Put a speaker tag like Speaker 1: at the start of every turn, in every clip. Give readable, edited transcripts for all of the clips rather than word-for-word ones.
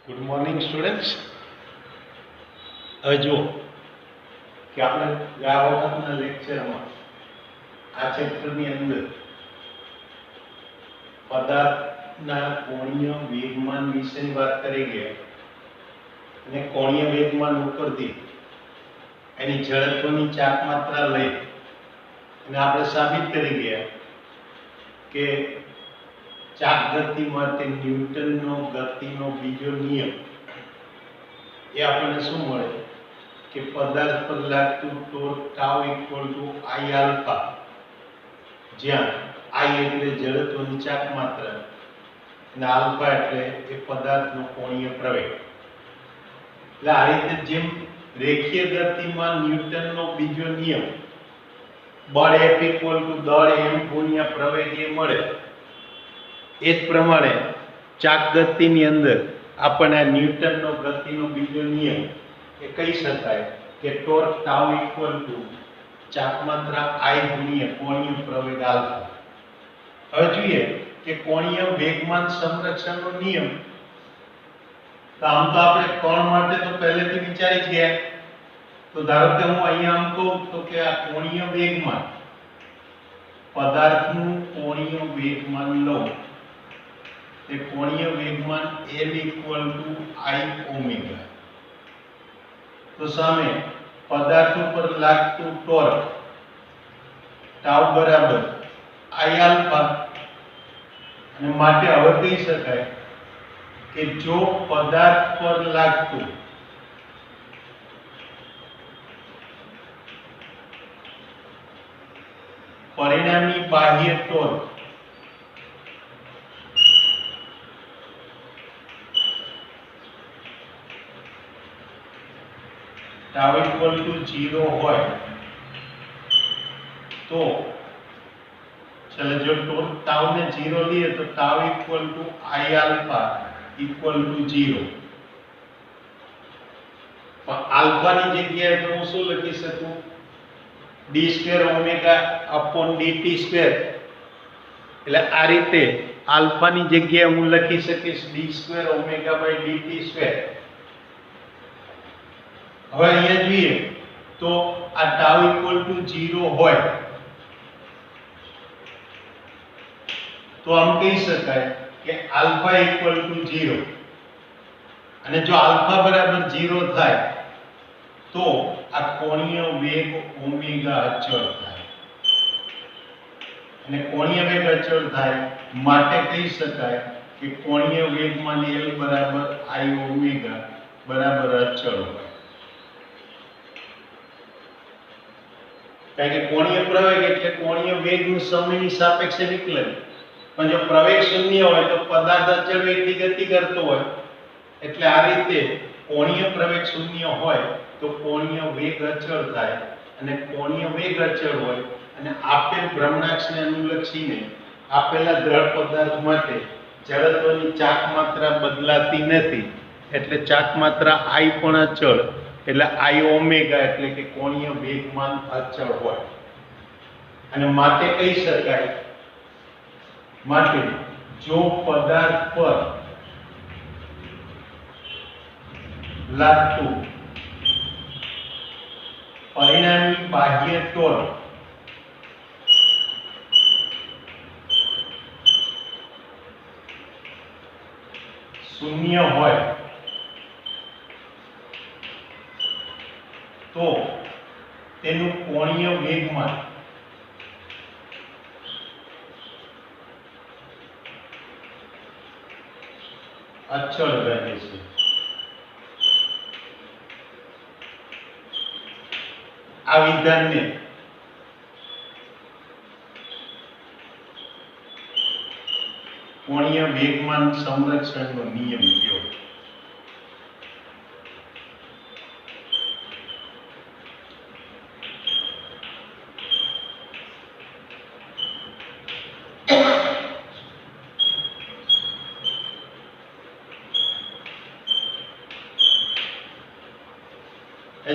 Speaker 1: Good morning students. હવે જુઓ કે આપણે ગયા વખતના લેક્ચરમાં આ ચેપ્ટરની અંદર પદાર્થના કોણીય વેગમાન વિશેની વાત કરી ગયા અને કોણીય વેગમાન ઉપરથી એની જડત્વની ચાક માત્રા લઈ અને આપણે સાબિત કરી ગયા કે ચાક ગતિ માટે ન્યૂટનનો ગતિનો બીજો નિયમ એ આપણને શું મળે કે પદાર્થ પર લાગતું torque tau equal to I alpha, જ્યાં આઈ એટલે જડત્વની ચાક માત્રા અને આલ્ફા એટલે એ પદાર્થનો કોણીય પ્રવેગ. એટલે આ રીતે જેમ રેખીય ગતિમાં ન્યૂટનનો બીજો નિયમ બળ F ઇક્વલ ટુ દળ m ગુણ્યા પ્રવેગ એ મળે, એ જ પ્રમાણે ચાક ગતિની અંદર આપણને ન્યૂટનનો ગતિનો બીજો નિયમ એ કહી શકાય કે ટોર્ક ટાઉ ઇક્વલ ટુ ચાક માત્રા I ગુણ્યા કોણીય પ્રવેગ આલ્ફા. હવે જોઈએ કે કોણીય વેગમાન સંરક્ષણનો નિયમ તો આમ તો આપણે કોણ માટે તો પહેલેથી વિચારી જ ગયા. તો ધારો કે હું અહીંયા આમ કહું તો કે આ કોણીય વેગમાન, પદાર્થનું કોણીય વેગમાન લઉં, એ કોણીય વેગમાન L equal to I omega. તો સામે પદાર્થ ઉપર લાગતું ટોર્ક ટાઉ બરાબર I આલ્ફા, અને માટે હવે કહી શકાય કે જો પદાર્થ પર લાગતું પરિણામી બાહ્ય ટોર્ક ટાઉ ઇક્વલ ટુ 0 હોય તો ચલો જો ટોર્ક ટાઉ ને 0 લઈએ તો tau equal to I alpha equal to 0. પણ આલ્ફાની જગ્યાએ તો હું શું લખી શકું? d square omega upon dt square. એટલે આ રીતે આલ્ફાની જગ્યાએ હું લખી શકીશ d square omega by dt square. હવે અહીંયા જોઈએ તો આ ટાઉ ઇક્વલ ટુ 0 હોય તો આમ કહી શકાય કે આલ્ફા ઇક્વલ ટુ 0, અને જો આલ્ફા બરાબર 0 થાય તો આ કોણીય વેગ ઓમેગા અચળ થાય, અને કોણીય વેગ અચળ થાય માટે કહી શકાય કે કોણીય વેગમાન L બરાબર I ઓમેગા બરાબર અચળ હોય. કારણ કે કોણીય પ્રવેગ એટલે કોણીય વેગનું સમયની સાપેક્ષે વિકલન, પણ જો પ્રવેગ શૂન્ય હોય તો પદાર્થ અચળ વેગથી ગતિ કરતો હોય. એટલે આ રીતે કોણીય પ્રવેગ શૂન્ય હોય તો કોણીય વેગ અચળ થાય, અને કોણીય વેગ અચળ હોય અને આપેલ ભ્રમણાક્ષને અનુલક્ષીને આપેલા દ્રઢ પદાર્થ માટે જડત્વની ચાક માત્રા બદલાતી નથી, એટલે ચાક માત્રા I પણ અચળ, એટલે I ઓમેગા એટલે કે કોણીય વેગમાન અચળ હોય. અને માટે કહી શકાય, માટે જો પદાર્થ પર લાગતું પરિણામી બાહ્ય ટોર્ક શૂન્ય હોય તો તેનું કોણીય વેગમાન અચળ રહે છે. આ વિધાનને કોણીય વેગમાન સંરક્ષણનો નિયમ કહેવાય.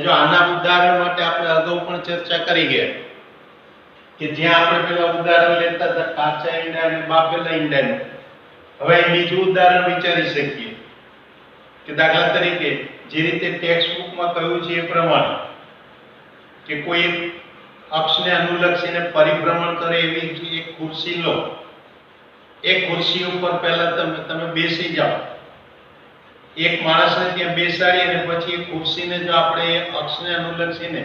Speaker 1: જો આના ઉદાહરણ માટે આપણે અગાઉ પણ ચર્ચા કરી ગયા કે જ્યાં આપણે પેલા ઉદાહરણ લેતા હતા કાચા ઈંડા અને બાફેલા ઈંડાનું, હવે બીજું ઉદાહરણ વિચારી શકીએ કે દાખલા તરીકે જે રીતે ટેક્સ્ટ બુકમાં કહ્યું છે એ પ્રમાણે કે કોઈ એક અક્ષને અનુલક્ષીને પરિભ્રમણ કરે એવી એક ખુરશી લો, એ ખુરશી ઉપર પહેલા તમે બેસી જાઓ, એક માણસને ત્યાં બેસાડી અને પછી એ ખુરશીને જો આપણે એ અક્ષને અનુલક્ષીને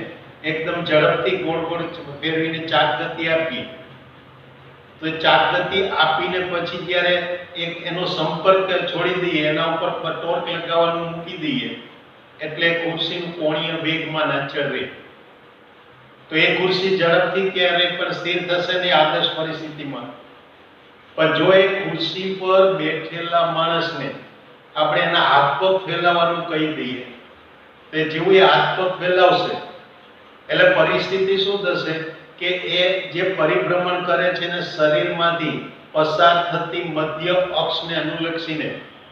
Speaker 1: એકદમ ઝડપથી ગોળ ગોળ ફેરવીને ચાક ગતિ આપીએ તો ચાક ગતિ આપીને પછી જ્યારે એક એનો સંપર્ક છોડી દઈએ, એના ઉપર ટોર્ક લગાવવાનું મૂકી દઈએ એટલે ખુરશીનું કોણીય વેગમાન અચળ રહે. તો એ ખુરશી ઝડપથી ક્યારેય પણ સ્થિર થશે નહીં આદર્શ પરિસ્થિતિમાં. પણ જો એ ખુરશી પર બેઠેલા માણસને આપણે એના હાથ પગ ફેલાવવાનું કહી દઈએ તો જેવું એ હાથ પગ ફેલાવશે એટલે પરિસ્થિતિ શું થશે કે એ જે પરિભ્રમણ કરે છે ને શરીરમાંથી પસાર થતી મધ્ય અક્ષને અનુલક્ષીને,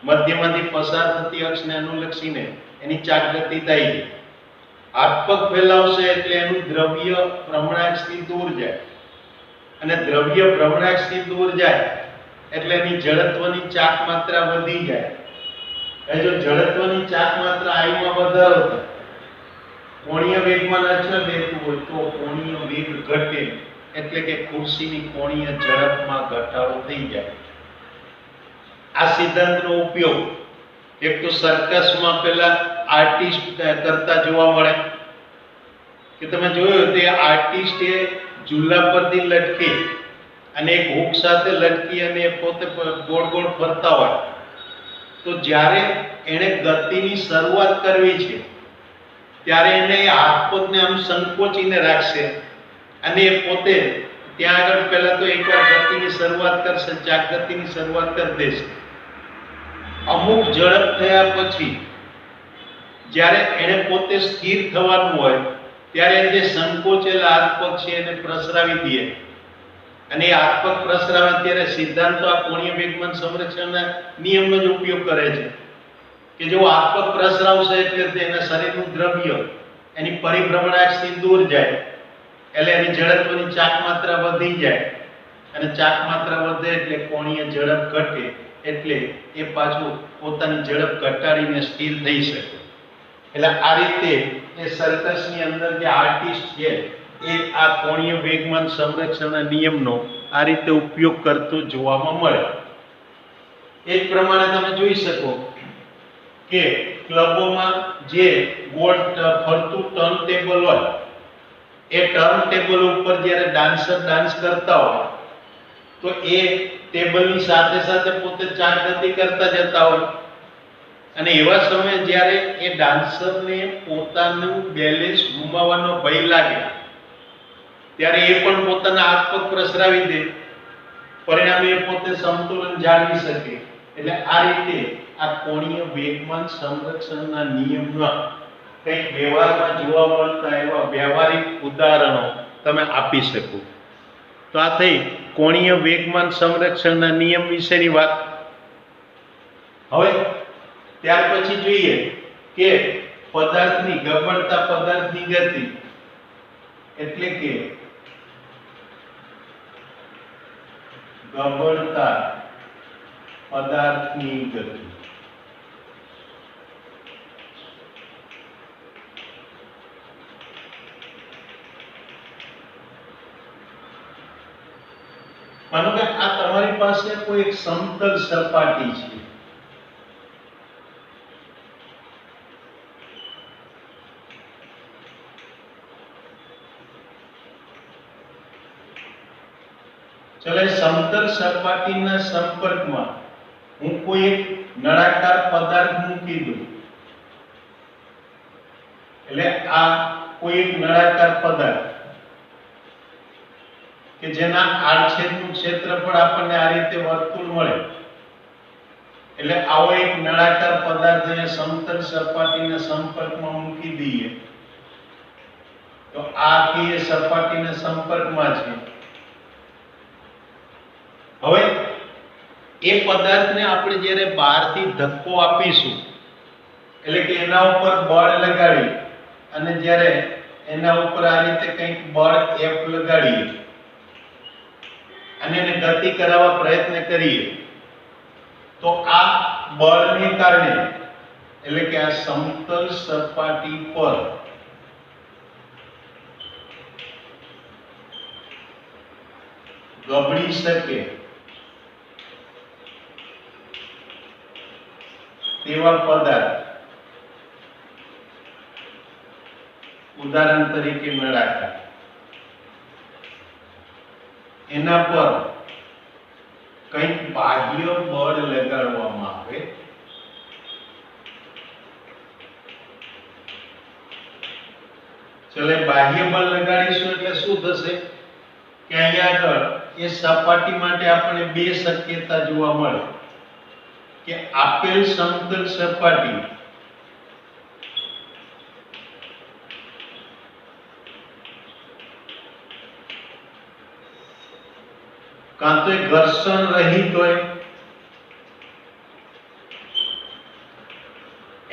Speaker 1: મધ્યમાંથી પસાર થતી અક્ષને અનુલક્ષીને એની ચાક ગતિ થાય છે. હાથ પગ ફેલાવશે એટલે એનું દ્રવ્ય ભ્રમણાક્ષથી દૂર જાય અને દ્રવ્ય ભ્રમણાક્ષથી દૂર જાય એટલે એની જડત્વની ચાક માત્રા વધી જાય. એ જો જડત્વની ચાક માત્રા આઈમાં વધારો થાય, કોણીય વેગમાન અચળ રહેતું હોય તો કોણીય વેગ ઘટે એટલે કે ખુરશીની કોણીય ઝડપમાં ઘટાડો થઈ જાય. આ સિદ્ધાંતનો ઉપયોગ એક તો સર્કસમાં પેલા આર્ટિસ્ટ કરતા જોવા મળે કે તમે જોયું તે આર્ટિસ્ટ એ ઝૂલા પરથી લટકી અને એક હૂક સાથે લટકી અને પોતે ગોળ ગોળ ફરતા હોય તો જ્યારે એને ગતિની શરૂઆત કરવી છે ત્યારે એને હાથ પગને આમ સંકોચીને રાખશે અને એ પોતે ત્યાં આગળ પહેલા તો એકવાર ગતિની શરૂઆત કરશે, ચાક ગતિની શરૂઆત કરી દેશે. અમુક ઝડપ થયા પછી જ્યારે એને પોતે સ્થિર થવાનું હોય ત્યારે જે સંકોચેલા હાથ પગ છે એને પ્રસરાવી દે અને એ હાથ પગ પ્રસરાવે ત્યારે સિદ્ધાંતો આ કોણીય વેગમાન સંરક્ષણના નિયમનો જ ઉપયોગ કરે છે કે જો હાથ પગ પ્રસરાવશે એટલે તેના શરીરનું દ્રવ્ય એની પરિભ્રમણાક્ષથી દૂર જાય એટલે એની ઝડપની ચાક માત્રા વધી જાય અને ચાક માત્રા વધે એટલે કોણીય ઝડપ ઘટે એટલે એ પાછું પોતાની ઝડપ ઘટાડીને સ્થિર થઈ શકે. એટલે આ રીતે એ સર્કસની અંદર જે આર્ટિસ્ટ છે એ આ કોણીય વેગમાન સંરક્ષણના નિયમનો આ રીતે ઉપયોગ કરતો જોવામાં મળે. એ જ પ્રમાણે તમે જોઈ શકો કે ક્લબોમાં જે ગોળ ફરતું ટર્ન ટેબલ હોય એ ટર્ન ટેબલ ઉપર જ્યારે ડાન્સર ડાન્સ કરતા હોય તો એ ટેબલની સાથે સાથે પોતે ચાક ગતિ કરતા જતા હોય અને એવા સમયે જ્યારે એ ડાન્સરને પોતાનું બેલેન્સ ગુમાવવાનો ભય લાગે ત્યારે એ પણ પોતાના હાથ પગ પ્રસરાવી દે, પરિણામે એ પોતે સંતુલન જાળવી શકે. એટલે આ રીતે આ કોણીય વેગમાન સંરક્ષણના નિયમમાં કંઈક વ્યવહારમાં જોવા મળતા એવા વ્યવહારિક ઉદાહરણો તમે આપી શકો. તો આ થઈ કોણીય વેગમાન સંરક્ષણના નિયમ વિશેની વાત. હવે ત્યાર પછી જોઈએ કે પદાર્થની ગબડતા પદાર્થની ગતિ એટલે કે ગબડતા પદાર્થની ગતિ. માનો કે આ તમારી પાસે કોઈ એક સમતલ સપાટી છે, ચલો સમતલ સપાટીના સંપર્કમાં હું કોઈ એક નળાકાર પદાર્થ મૂકી દઉં એટલે આ કોઈ એક નળાકાર પદાર્થ કે જેના આડછેદનું ક્ષેત્રફળ આપણને આ રીતે વર્તુળ મળે એટલે આવો એક નળાકાર પદાર્થ અહીંયા સમતલ સપાટીના સંપર્કમાં મૂકી દઈએ તો આ આખી એ સપાટીના સંપર્કમાં છે. હવે એ પદાર્થને આપણે જ્યારે બહારથી ધક્કો આપીશું એટલે કે એના ઉપર બળ લગાડી અને જ્યારે એના ઉપર આ રીતે કંઈક બળ F લગાડીએ અને એને ગતિ કરાવવા પ્રયત્ન કરીએ તો આ બળને કારણે એટલે કે આ સમતલ સપાટી પર ગબડી શકે તેવા પદાર્થ, ઉદાહરણ તરીકે નળાકાર, એના પર કંઈક બાહ્ય બળ લગાડવામાં આવે ચલે બાહ્ય બળ લગાડીશું એટલે શું થશે કે અહીંયા આગળ એ સપાટી માટે આપણને બે શક્યતા જોવા મળે કે આપેલ સમતલ સપાટી કાં તો ઘર્ષણ રહિત હોય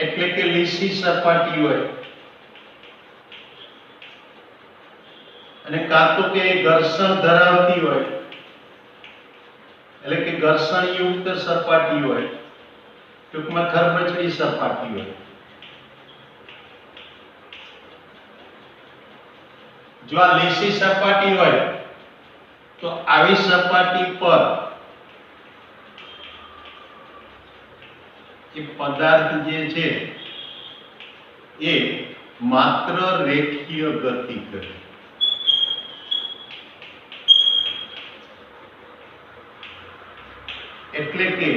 Speaker 1: એટલે કે લીસી સપાટી હોય અને કાં તો કે ઘર્ષણ ધરાવતી હોય એટલે કે ઘર્ષણ યુક્ત સપાટી હોય, ટૂંકમાં ખરબચડી સપાટી હોય. જો આ લીસી સપાટી હોય તો આવી સપાટી પર એ પદાર્થ જે છે એ માત્ર રેખીય ગતિ કરે. એટલે કે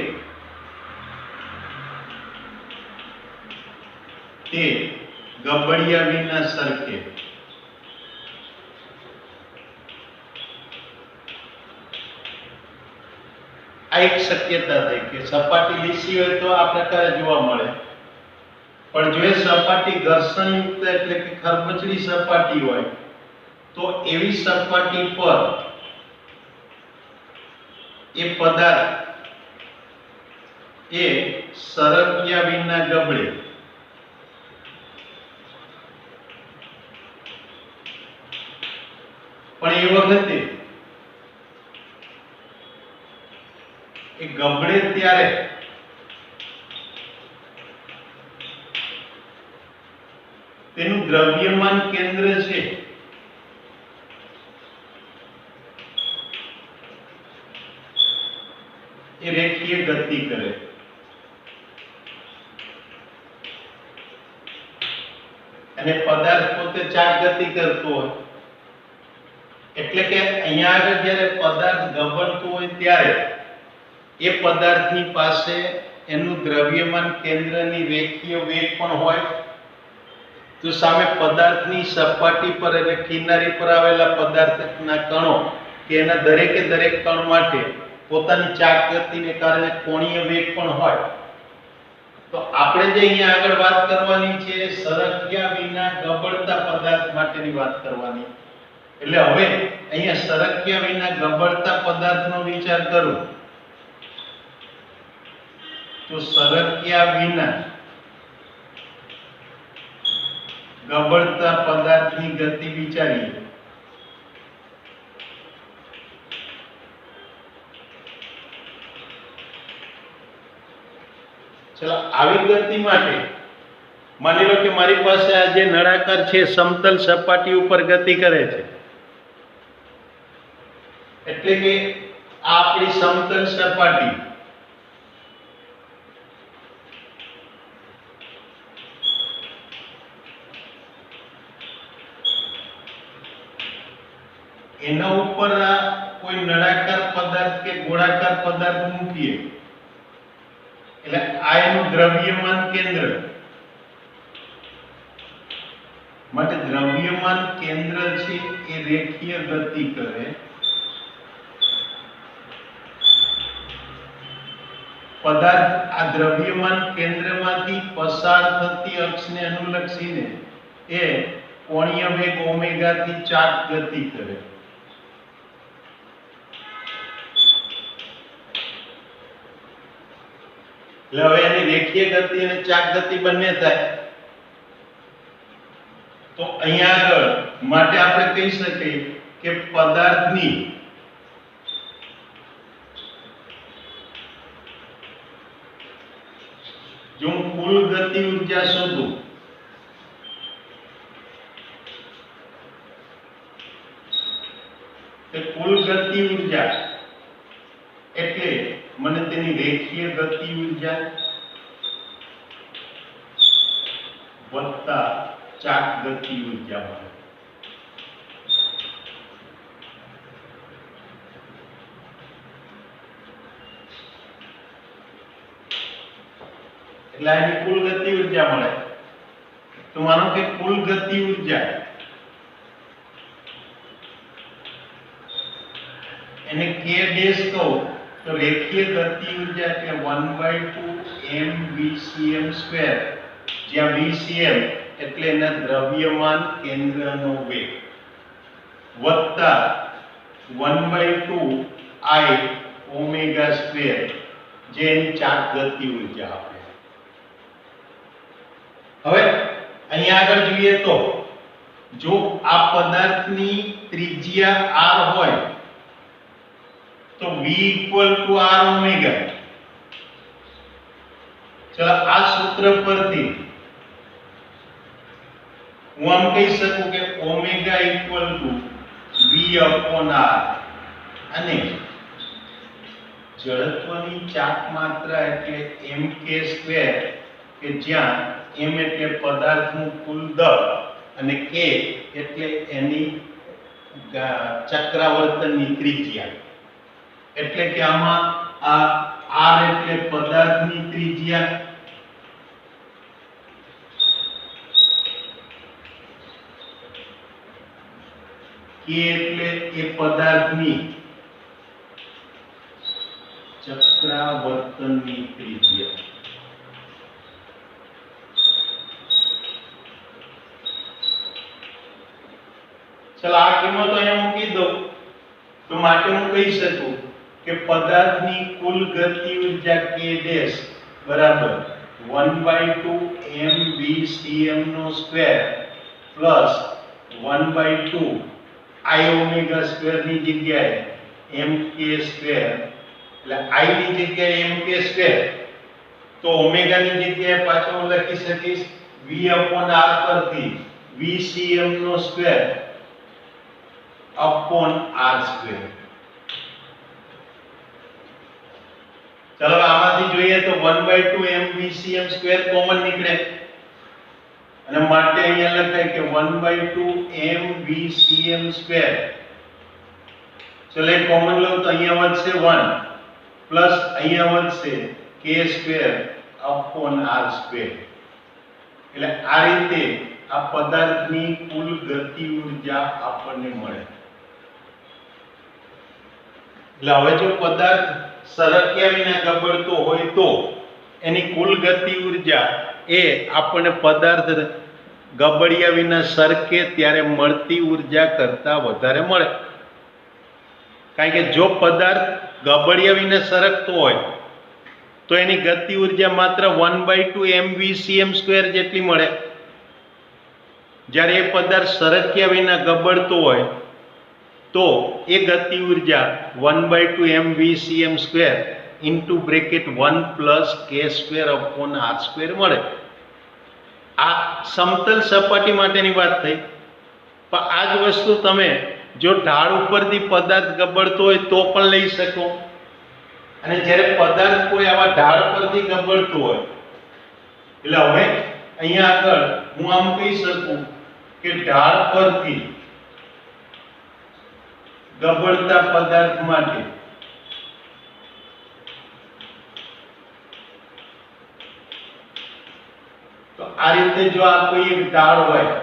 Speaker 1: તે ગબડિયા વિના સરકે. આ એક શક્યતા થઈ કે સપાટી લીસી હોય તો આ પ્રકારે જોવા મળે, પણ જો એ સપાટી ઘર્ષણયુક્ત એટલે કે ખરબચડી સપાટી હોય તો એવી સપાટી પર એ પદાર્થ એ સરક્યા વિના ગબડે. પણ એ વખતે એ ગબડે ત્યારે તેનું દ્રવ્યમાન કેન્દ્ર છે એ રેખીય ગતિ કરે. અને પદાર્થ પોતે ચાક ગતિ કરતો હોય એટલે કે અહીંયા આગળ જ્યારે પદાર્થ ગબડતો હોય ત્યારે એ પદાર્થની પાસે એનું દ્રવ્યમાન કેન્દ્રની રેખીય વેગ પણ હોય, તો સામે પદાર્થની સપાટી પર એટલે કિનારી પર આવેલા પદાર્થના કણો કે એના દરેકે દરેક કણ માટે પોતાની ચાક ગતિને કારણે કોણીય વેગ પણ હોય. તો આપણે જે અહીંયા આગળ વાત કરવાની છે સરક્યા વિના ગબડતા પદાર્થ માટેની વાત કરવાની. એટલે હવે અહીંયા સરક્યા વિના ગબડતા પદાર્થનો વિચાર કરું તો સરક્યા વિના ગબડતા પદાર્થની ગતિ વિચારીએ. ચલો આવી ગતિ માટે માની લો કે મારી પાસે આ જે નળાકાર છે સમતલ સપાટી ઉપર ગતિ કરે છે, એટલે કે આ આપણી સમતલ સપાટી એના ઉપર કોઈ નળાકાર પદાર્થ કે ગોળાકાર પદાર્થ મૂકીએ એટલે આ એનું દ્રવ્યમાન કેન્દ્ર. માટે દ્રવ્યમાન કેન્દ્ર છે એ રેખીય ગતિ કરે. પદાર્થ આ દ્રવ્યમાન કેન્દ્રમાંથી પસાર થતી અક્ષને અનુલક્ષીને એ કોણીય વેગ ઓમેગા થી ચાક ગતિ કરે. એટલે હવે એની રેખીય ગતિ અને ચાક ગતિ બંને થાય તો અહીંયા આગળ માટે આપણે કહી શકીએ કે પદાર્થની જો હું કુલ ગતિ ઉર્જા શોધું તો કુલ ગતિ ઉર્જા એટલે મને તેની રેખીય ગતિ ઉર્જા વત્તા ચાક ગતિ ઉર્જા મળે. એટલે આની કુલ ગતિ ઉર્જા મળે. તો માનો કે કુલ ગતિ ઉર્જા એને k ડેશ કહું તો રેખીય ગતિ ઉર્જા એટલે 1/2 mvcm², જ્યાં vcm એટલે એના દ્રવ્યમાન કેન્દ્રનો વેગ વત્તા 1/2 I ઓમેગા² જે એની ચાક ગતિ ઉર્જા આપે. હવે અહીંયા આગળ જોઈએ તો જો આ પદાર્થની ત્રિજ્યા r હોય તો v = r ઓમેગા. ચલો આ સૂત્ર પરથી હું આમ કહી શકું કે ઓમેગા = v/r અને જડત્વની ચાક માત્રા એટલે mk² કે જ્યાં m એટલે પદાર્થનું કુલ દળ અને k એટલે એની ચક્રાવર્તનની ત્રિજ્યા. એટલે કે આમાં આ r એટલે પદાર્થની ત્રિજ્યા, k એટલે એ પદાર્થની ચક્રાવર્તનની ત્રિજ્યા. ચલો આ કિંમતો અહીંયા મૂકી દઉં તો માટે હું કહી શકું કે પદાર્થની કુલ ગતિ ઉર્જા k ડેશ બરાબર 1/2 mvcm² પ્લસ 1/2 I ઓમેગા² ની જગ્યાએ mk², એટલે I ની જગ્યાએ mk² તો ઓમેગા ની જગ્યાએ પાછો હું લખી શકીશ v/r પરથી vcm² r². ચલો આમાંથી જોઈએ તો 1/2 mvcm² કોમન નીકળે અને માટે અહીંયા લખાય કે 1/2 mvcm². ચલો એ કોમન લઉં તો અહીંયા વધશે 1 પ્લસ અહીંયા વધશે k² r². એટલે આ રીતે આ પદાર્થની કુલ ગતિ ઉર્જા આપણને મળે. એટલે હવે જો પદાર્થ સરક્યા વિના ગબડતો હોય તો એની કુલ ગતિ ઉર્જા એ આપણને પદાર્થ ગબડ્યા વિના સરકે ત્યારે મળતી ઉર્જા કરતા વધારે મળે. કારણ કે જો પદાર્થ ગબડ્યા વિના સરકતો હોય તો એની ગતિ ઉર્જા માત્ર 1/2 mvcm² જેટલી મળે. જ્યારે એ પદાર્થ સરક્યા વિના ગબડતો હોય તો એ ગતિ ઉર્જા 1/2 mvcm² into bracket 1 plus k² r² મળે. આ સમતલ સપાટી માટેની વાત થઈ. પણ આ જ વસ્તુ તમે જો ઢાળ ઉપરથી પદાર્થ ગબડતો હોય તો પણ લઈ શકો. અને જ્યારે પદાર્થ કોઈ આવા ઢાળ પરથી ગબડતો હોય એટલે હવે અહીંયા આગળ હું આમ કહી શકું કે ઢાળ પરથી ગબડતા પદાર્થ માટે તો આ રીતે જો આ કોઈ એક ઢાળ હોય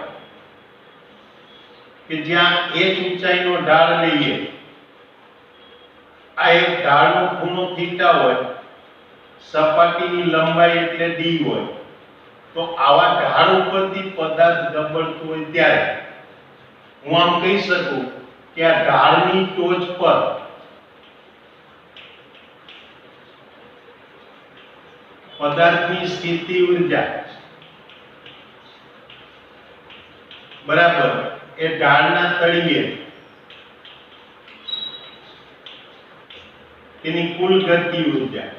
Speaker 1: કે જ્યાં h ઊંચાઈનો ઢાળ લઈએ, આ એક ઢાળનો ખૂણો થીટા હોય, સપાટીની લંબાઈ એટલે d હોય, તો આવા ઢાળ ઉપરથી પદાર્થ ગબડતો હોય ત્યારે હું આમ કહી શકું કે આ ઢાળની ટોચ પર પદાર્થની સ્થિતિ ઉર્જા બરાબર એ ઢાળના તળિયે તેની કુલ ગતિ ઉર્જા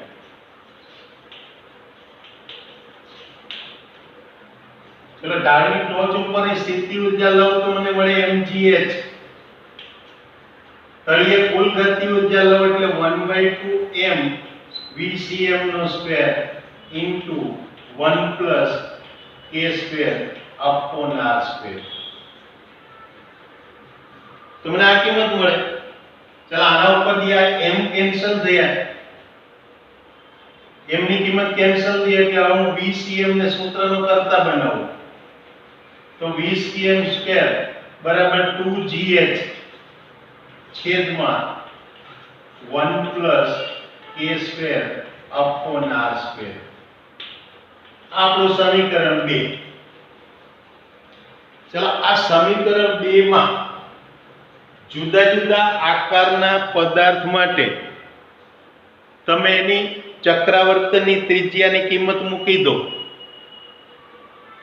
Speaker 1: એટલે ઢાળની ટોચ ઉપરની સ્થિતિ ઊર્જા લઉં તો મને મળે mgh. તળિયે કુલ ગતિ ઊર્જા લઉં એટલે 1/2 m vcm નો square into 1 plus k square upon r square. તો મને આ કિંમત મળે. ચાલો આના ઉપરથી આ m કેન્સલ થયા, m ની કિંમત કેન્સલ થઈ એટલે હવે હું vcm ને સૂત્રનો કરતા બનાવું. તો vcm સ્ક્વેર બરાબર 2gh છેદમાં 1 plus k square upon r square. આપણું સમીકરણ 2. ચલો આ સમીકરણ 2 માં જુદા જુદા આકારના પદાર્થ માટે તમે એની ચક્રાવર્તનની ત્રિજ્યાની કિંમત મૂકી દો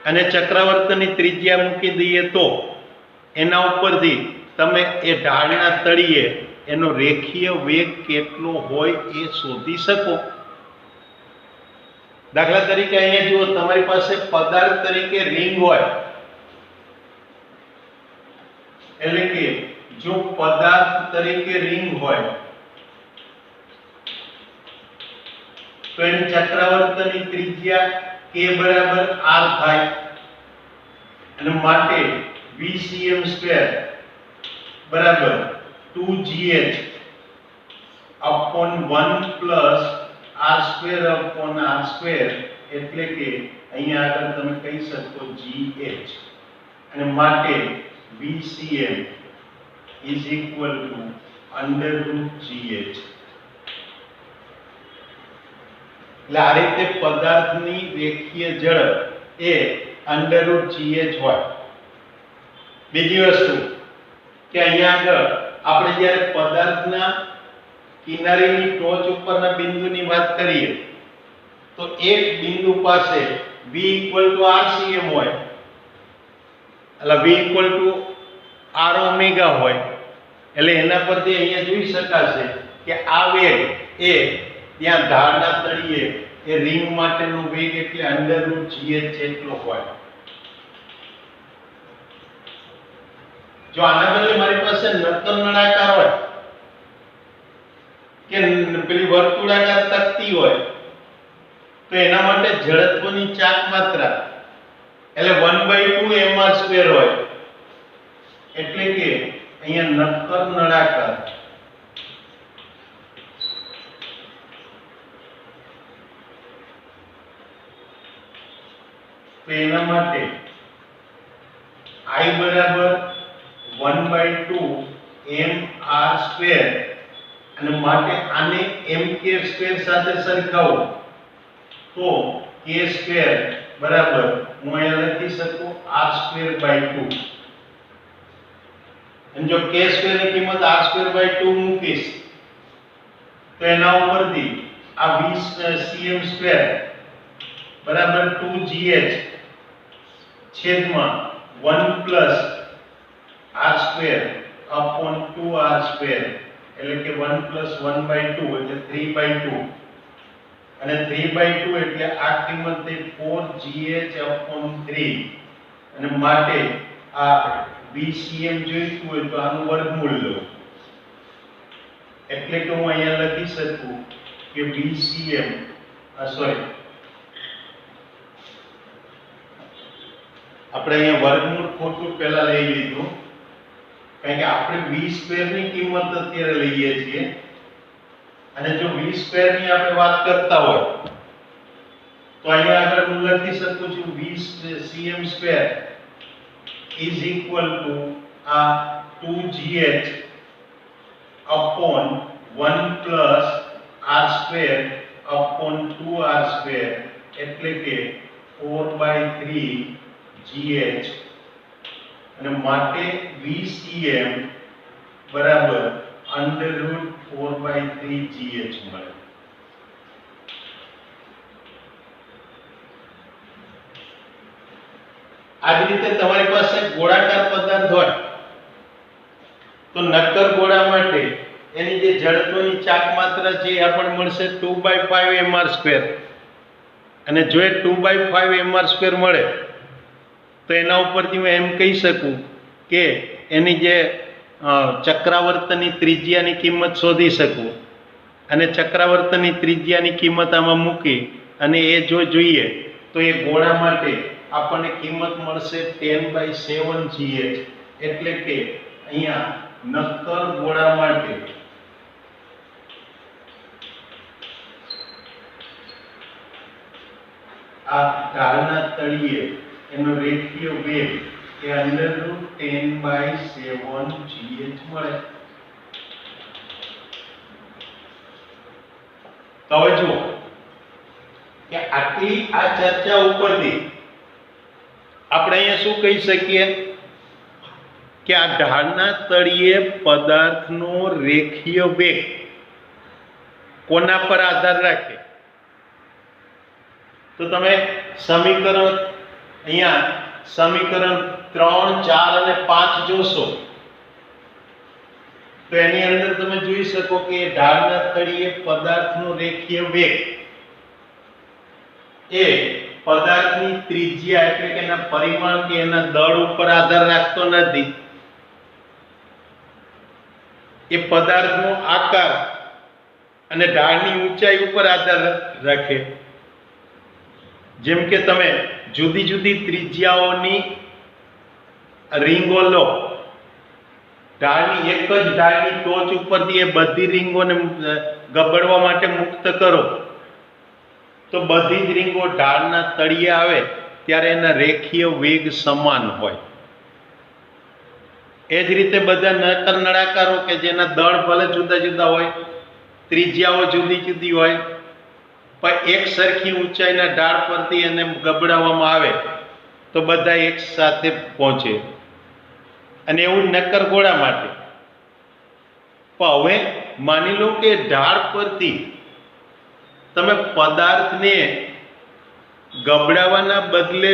Speaker 1: અને ચક્રાવર્તનની ત્રિજ્યા મૂકી દઈએ તો એના ઉપરથી તમે એ ઢાળના તળિયે એનો રેખીય વેગ કેટલો હોય એ શોધી શકો. દાખલા તરીકે અહીંયા જુઓ, તમારી પાસે પદાર્થ તરીકે રિંગ હોય, એટલે કે જો પદાર્થ તરીકે રિંગ હોય તો એની ચક્રાવર્તનની ત્રિજ્યા k બરાબર r થાય અને માટે vcm સ્ક્વેર બરાબર 2gh upon 1 plus r square upon r square, એટલે કે અહીંયા આગળ તમે કહી શકો gh અને માટે vcm is equal to under root gh. એટલે આ રીતે પદાર્થની રેખીય ઝડપ એ under root gh હોય. બીજી વસ્તુ કે અહીંયા આગળ આપણે જ્યારે પદાર્થના કિનારીની ટોચ ઉપરના બિંદુની વાત કરીએ તો એક બિંદુ પાસે v rcm હોય, એટલે v r ઓમેગા હોય, એટલે એના પરથી અહીંયા જોઈ શકાશે કે આ વેગ એ ત્યાં ઢાળના તળિયે એ રિંગ માટેનો વેગ એટલે અંડર રૂટ gh જેટલો હોય. જો આના બદલે મારી પાસે નક્કર નળાકાર હોય કે પેલી વર્તુળાકાર તકતી હોય તો એના માટે જડત્વની ચાક માત્રા એટલે 1/2 mr² હોય, એટલે કે અહીંયા નક્કર નળાકાર તો એના માટે I બરાબર 1/2 mr² અને માટે આને mk² સાથે સરખાવો તો k² બરાબર હું અહીંયા લખી શકું r²/2 અને જો k² ની કિંમત r²/2 મૂકીશ તો એના ઉપરથી આ vcm² બરાબર 2gh છેદમાં 1 પ્લસ r² અપોન 2r², એટલે કે 1 પ્લસ 1/2 એટલે 3/2 અને 3/2 એટલે આ કિંમત થઈ 4gh અપોન 3 અને માટે આ vcm જોઈતું હોય તો આનું વર્ગમૂળ લો, એટલે કે હું અહીંયા લખી શકું કે vcm આપણે અહીંયા વર્ગમૂળ ખોટું પહેલા લઈ લીધું કારણ કે આપણે v² ની કિંમત અત્યારે લઈએ છીએ અને જો v² ની આપણે વાત કરતા હોય તો અહીંયા આગળ હું લખી શકું છું vcm² is equal to 2gh upon 1 plus r² upon 2r², એટલે કે 4/3 gh અને માટે vcm બરાબર under root 4/3 gh મળે. આ જ રીતે તમારી પાસે ગોળાકાર પદાર્થ હોય તો નક્કર ગોળા માટે એની જે જડત્વની ચાક માત્રા છે એ આપણને મળશે 2/5 mr² અને જો એ 2/5 mr² મળે તો એના ઉપરથી હું એમ કહી શકું કે એની જે ચક્રાવર્તનની ત્રિજ્યાની કિંમત શોધી શકું અને ચક્રાવર્તનની ત્રિજ્યાની કિંમત આમાં મૂકી અને એ જો જોઈએ તો એ ગોળા માટે આપણને કિંમત મળશે 10/7 GH, એટલે કે અહીંયા નક્કર ગોળા માટે આ ઢાળના તળિયે એનો રેખીય વેગ એ √10/7 GH મળે. તો હવે જુઓ કે આટલી આ ચર્ચા ઉપરથી આપણે અહીંયા શું કહી શકીએ કે આ ઢાળના તળિયે પદાર્થનો રેખીય વેગ કોના પર આધાર રાખે? તો તમે સમીકરણ અહીંયા સમીકરણ 3, 4 અને 5 જોશો તો એની અંદર તમે જોઈ શકો કે ઢાળના તળિયે પદાર્થનો રેખીય વેગ એ પદાર્થની ત્રિજ્યા એટલે કે એના પરિમાણ કે એના દળ ઉપર આધાર રાખતો નથી. એ પદાર્થનો આકાર અને ઢાળની ઊંચાઈ ઉપર આધાર રાખે. જેમ કે તમે જુદી જુદી ત્રિજ્યાઓની રીંગો લો, ઢાળની એક જ ઢાળની ટોચ ઉપરથી એ બધી રીંગોને ગબડવા માટે મુક્ત કરો તો બધી જ રીંગો ઢાળના તળિયે આવે ત્યારે એના રેખીય વેગ સમાન હોય. એ જ રીતે બધા નક્કર નળાકારો કે જેના દળ ભલે જુદા જુદા હોય, ત્રિજ્યાઓ જુદી જુદી હોય, પણ એક સરખી ઊંચાઈના ઢાળ પરથી એને ગબડાવવામાં આવે તો બધા એક સાથે પહોંચે. અને એવું નક્કર ગોળા માટે. પણ હવે માની લો કે ઢાળ પરથી તમે પદાર્થને ગબડાવવાના બદલે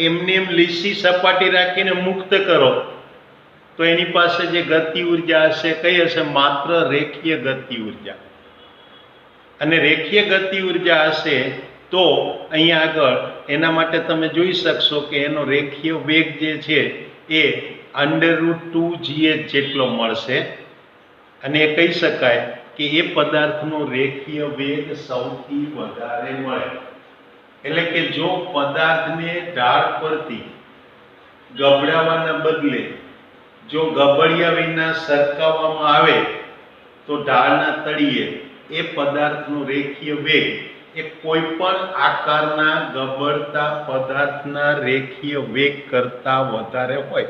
Speaker 1: એમને એમ લીસી સપાટી રાખીને મુક્ત કરો તો એની પાસે જે ગતિ ઉર્જા હશે કઈ હશે? માત્ર રેખીય ગતિ ઉર્જા. અને રેખીય ગતિ ઉર્જા હશે તો અહીંયા આગળ એના માટે તમે જોઈ શકશો કે એનો રેખીય વેગ જે છે એ √2GH જેટલો મળશે. અને એ કહી શકાય કે એ પદાર્થનો રેખીય વેગ સૌથી વધારે મળે. એટલે કે જો પદાર્થને ઢાળ પરથી ગબડાવવાના બદલે જો ગબડ્યા વિના સરકાવવામાં આવે તો ઢાળના તળિયે એ પદાર્થનો રેખીય વેગ એ કોઈ પણ આકારના ગબડતા પદાર્થના રેખીય વેગ કરતા વધારે હોય.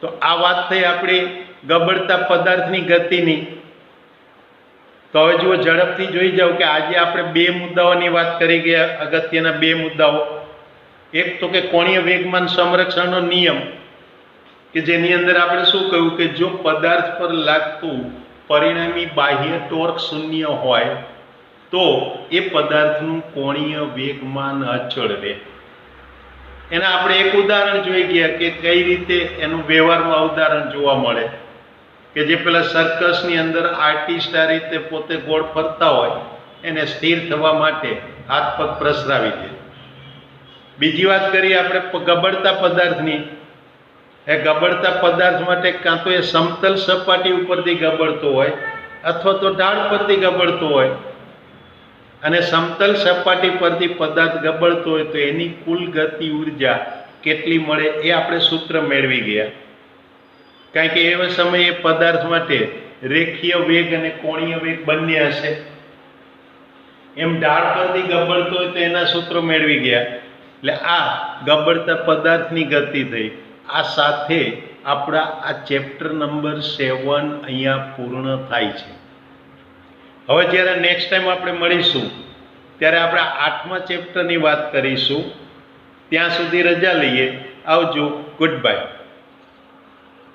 Speaker 1: તો આ વાત થઈ આપણી ગબડતા પદાર્થની ગતિની. તો હવે જુઓ, ઝડપથી જોઈ જાઓ કે આજે આપણે બે મુદ્દાઓની વાત કરી ગયા, અગત્યના બે મુદ્દાઓ. એક તો કે કોણીય વેગમાન સંરક્ષણનો નિયમ, કે જેની અંદર આપણે શું કહ્યું કે જો પદાર્થ પર લાગતું પરિણામી બાહ્ય ટોર્ક શૂન્ય હોય તો એ પદાર્થનું કોણીય વેગમાન અચળ રહે. એના આપણે એક ઉદાહરણ જોઈ ગયા કે કઈ રીતે એનું વ્યવહારમાં ઉદાહરણ જોવા મળે કે જે પેલા સર્કસની અંદર આર્ટિસ્ટ આ રીતે પોતે ગોળ ફરતા હોય એને સ્થિર થવા માટે હાથ પગ પ્રસરાવી દે. બીજી વાત કરીએ આપણે ગબડતા પદાર્થની. એ ગબડતા પદાર્થ માટે કાં તો એ સમતલ સપાટી ઉપરથી ગબડતો હોય અથવા તો ઢાળ પરથી ગબડતો હોય. અને સમતલ સપાટી પરથી પદાર્થ ગબડતો હોય તો એની કુલ ગતિ ઉર્જા કેટલી મળે એ આપણે સૂત્ર મેળવી ગયા. કારણ કે એવા સમયે પદાર્થ માટે રેખીય વેગ અને કોણીય વેગ બંને હશે. એમ ઢાળ પરથી ગબડતો હોય તો એના સૂત્રો મેળવી ગયા. એટલે આ ગબડતા પદાર્થની ગતિ થઈ. આ સાથે આપણા આ ચેપ્ટર નંબર 7 અહીંયા પૂર્ણ થાય છે. હવે જ્યારે નેક્સ્ટ ટાઈમ આપણે મળીશું ત્યારે આપણે 8મા ચેપ્ટરની વાત કરીશું. ત્યાં સુધી રજા લઈએ. આવજો. Good bye.